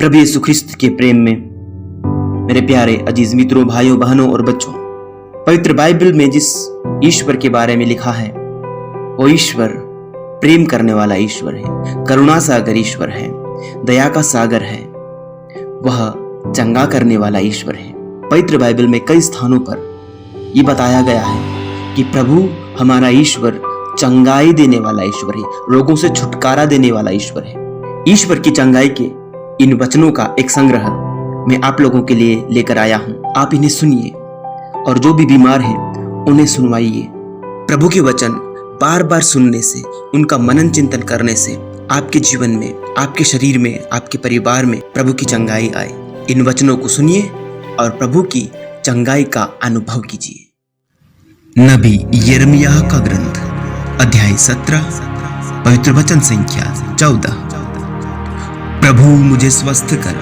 प्रभु यीशु ख्रिस्त के प्रेम में मेरे प्यारे अजीज मित्रों, भाइयों, बहनों और बच्चों, पवित्र बाइबल में जिस ईश्वर के बारे में लिखा है वो ईश्वर प्रेम करने वाला ईश्वर है, करुणा सागर ईश्वर है, दया का सागर है, वह चंगा करने वाला ईश्वर है। पवित्र बाइबल में कई स्थानों पर यह बताया गया है कि प्रभु हमारा ईश्वर चंगाई देने वाला ईश्वर है, रोगों से छुटकारा देने वाला ईश्वर है। ईश्वर की चंगाई के इन वचनों का एक संग्रह मैं आप लोगों के लिए लेकर आया हूं। आप इन्हें सुनिए और जो भी बीमार हैं उन्हें सुनवाइए। प्रभु के वचन बार बार सुनने से, उनका मनन चिंतन करने से आपके जीवन में, आपके शरीर में, आपके परिवार में प्रभु की चंगाई आए। इन वचनों को सुनिए और प्रभु की चंगाई का अनुभव कीजिए। नबी यिर्मयाह का ग्रंथ अध्याय 17 पवित्र वचन संख्या 14। प्रभु मुझे स्वस्थ कर,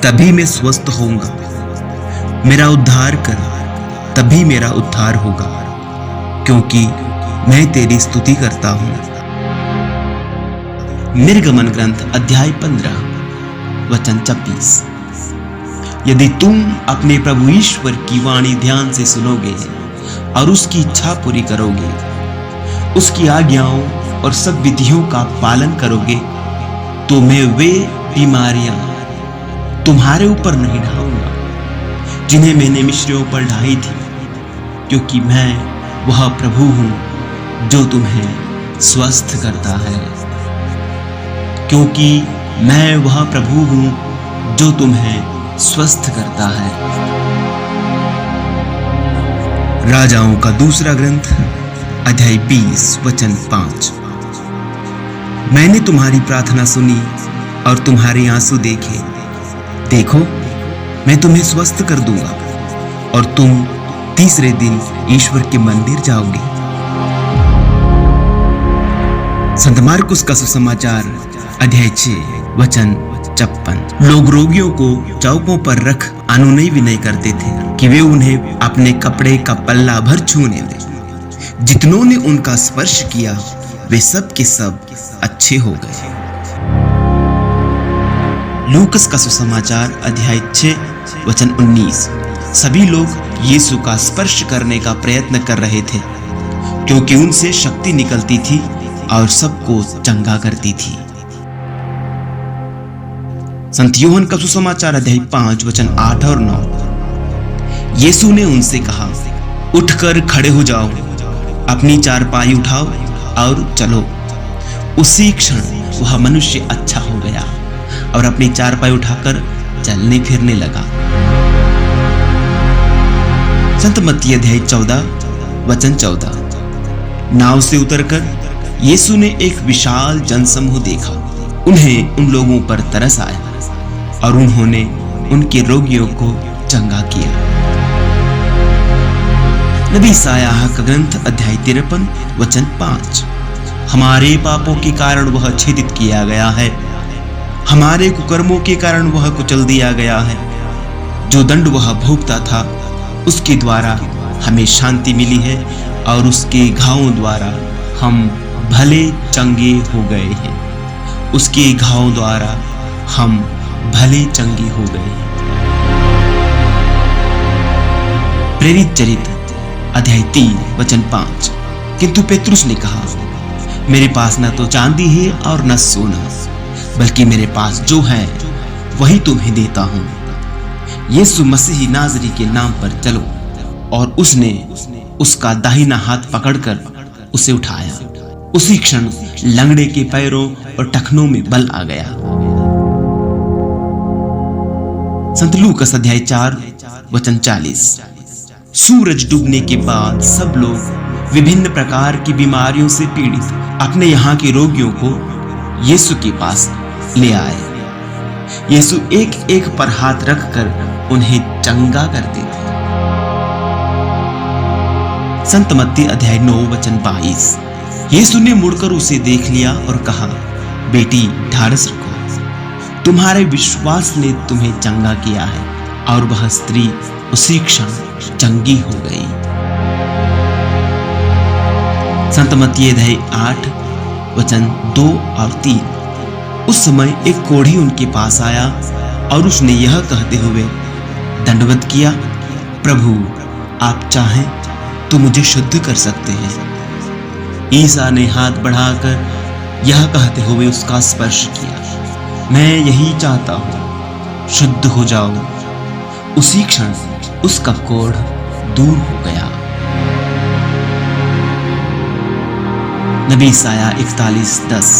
तभी मैं स्वस्थ होऊंगा। मेरा उद्धार कर, तभी मेरा उद्धार होगा, क्योंकि मैं तेरी स्तुति करता हूं। निर्गमन ग्रंथ अध्याय 15 वचन 26। यदि तुम अपने प्रभु ईश्वर की वाणी ध्यान से सुनोगे और उसकी इच्छा पूरी करोगे, उसकी आज्ञाओं और सब विधियों का पालन करोगे, तो मैं वे बीमारियां तुम्हारे ऊपर नहीं ढाऊंगा जिन्हें मैंने मिस्रियों पर ढाई थी, क्योंकि मैं वह प्रभु हूं जो तुम्हें स्वस्थ करता है। क्योंकि मैं वह प्रभु हूं जो तुम्हें स्वस्थ करता है। राजाओं का दूसरा ग्रंथ अध्याय 20 वचन 5। मैंने तुम्हारी प्रार्थना सुनी और तुम्हारे आंसू देखे। देखो, मैं तुम्हें स्वस्थ कर दूंगा और तुम तीसरे दिन ईश्वर के मंदिर जाओगे। संत मार्कुस का सुसमाचार अध्याय 6 वचन 56। लोग रोगियों को चौकों पर रख अनुनय विनय करते थे कि वे उन्हें अपने कपड़े का पल्ला भर छूने दें। जितनों ने उनका स्पर्श किया वे सब के सब अच्छे हो गए। लूकस का सुसमाचार अध्याय 6 वचन 19। सभी लोग यीशु का स्पर्श करने का प्रयत्न कर रहे थे, क्योंकि उनसे शक्ति निकलती थी और सबको चंगा करती थी। संत यूहन्ना का सुसमाचार अध्याय 5 वचन 8 और 9। यीशु ने उनसे कहा, उठकर खड़े हो जाओ, अपनी चारपाई उठाओ और चलो। उसी क्षण वह मनुष्य अच्छा हो गया और अपनी चारपाई उठाकर चलने फिरने लगा। संत मत्ती अध्याय 14 वचन 14। नाव से उतरकर यीशु ने एक विशाल जनसमूह देखा। उन्हें उन लोगों पर तरस आया और उन्होंने उनके रोगियों को चंगा किया। नबी यशायाह का ग्रंथ अध्याय 53 वचन 5। हमारे पापों के कारण वह छेदित किया गया है, हमारे कुकर्मों के कारण वह कुचल दिया गया है। जो दंड वह भोगता था उसके द्वारा हमें शांति मिली है, और उसके घावों द्वारा हम भले चंगे हो गए हैं। उसके घावों द्वारा हम भले चंगे हो गए हैं। प्रेरित चरित्र अध्याय 3 वचन 5। किंतु पेतरुस ने कहा, मेरे पास न तो चांदी है और न सोना, बल्कि मेरे पास जो है वही तुम्हें देता हूं। यीशु मसीह नाजरी के नाम पर चलो। और उसने उसका दाहिना हाथ पकड़कर उसे उठाया। उसी क्षण लंगड़े के पैरों और टखनों में बल आ गया। संत लूकास अध्याय 4 वचन 40। सूरज डूबने के बाद सब लोग विभिन्न प्रकार की बीमारियों से पीड़ित अपने यहाँ के रोगियों को यीशु के पास ले आए। यीशु एक एक पर हाथ रखकर उन्हें चंगा करते थे। संत मत्ती अध्याय 9 वचन 22। यीशु ने मुड़कर उसे देख लिया और कहा, बेटी ढाढ़स रखो, तुम्हारे विश्वास ने तुम्हें चंगा किया है। और वह स्त्री उसी क्षण चंगी हो गई। संत मत्ती अध्याय 8 वचन 2 और 3। उस समय एक कोढ़ी उनके पास आया और उसने यह कहते हुए दंडवत किया, प्रभु आप चाहें तो मुझे शुद्ध कर सकते हैं। ईसा ने हाथ बढ़ाकर यह कहते हुए उसका स्पर्श किया, मैं यही चाहता हूं, शुद्ध हो जाओ। उसी क्षण उसका कोढ़ दूर हो गया। नबी ईसाया 41:10।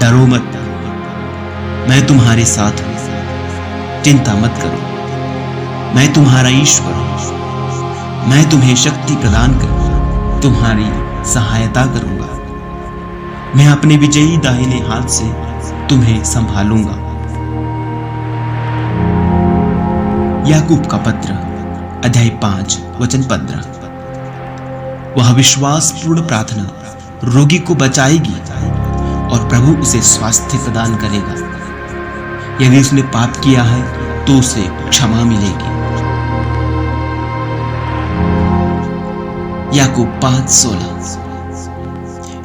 डरो मत, मैं तुम्हारे साथ हूं, चिंता मत करो, मैं तुम्हारा ईश्वर हूं, मैं तुम्हें शक्ति प्रदान कर तुम्हारी सहायता करूंगा, मैं अपने विजयी दाहिने हाथ से तुम्हें संभालूंगा। याकूब का पत्र अध्याय 5 वचन 15। वह विश्वासपूर्ण प्रार्थना रोगी को बचाएगी और प्रभु उसे स्वास्थ्य प्रदान करेगा। यदि उसने पाप किया है तो उसे क्षमा मिलेगी। याकूब 5:16।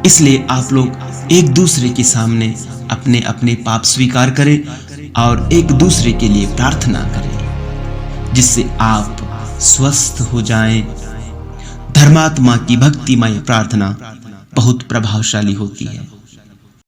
इसलिए आप लोग एक दूसरे के सामने अपने अपने पाप स्वीकार करें और एक दूसरे के लिए प्रार्थना करें, जिससे आप स्वस्थ हो जाएं। धर्मात्मा की भक्तिमय प्रार्थना बहुत प्रभावशाली होती है।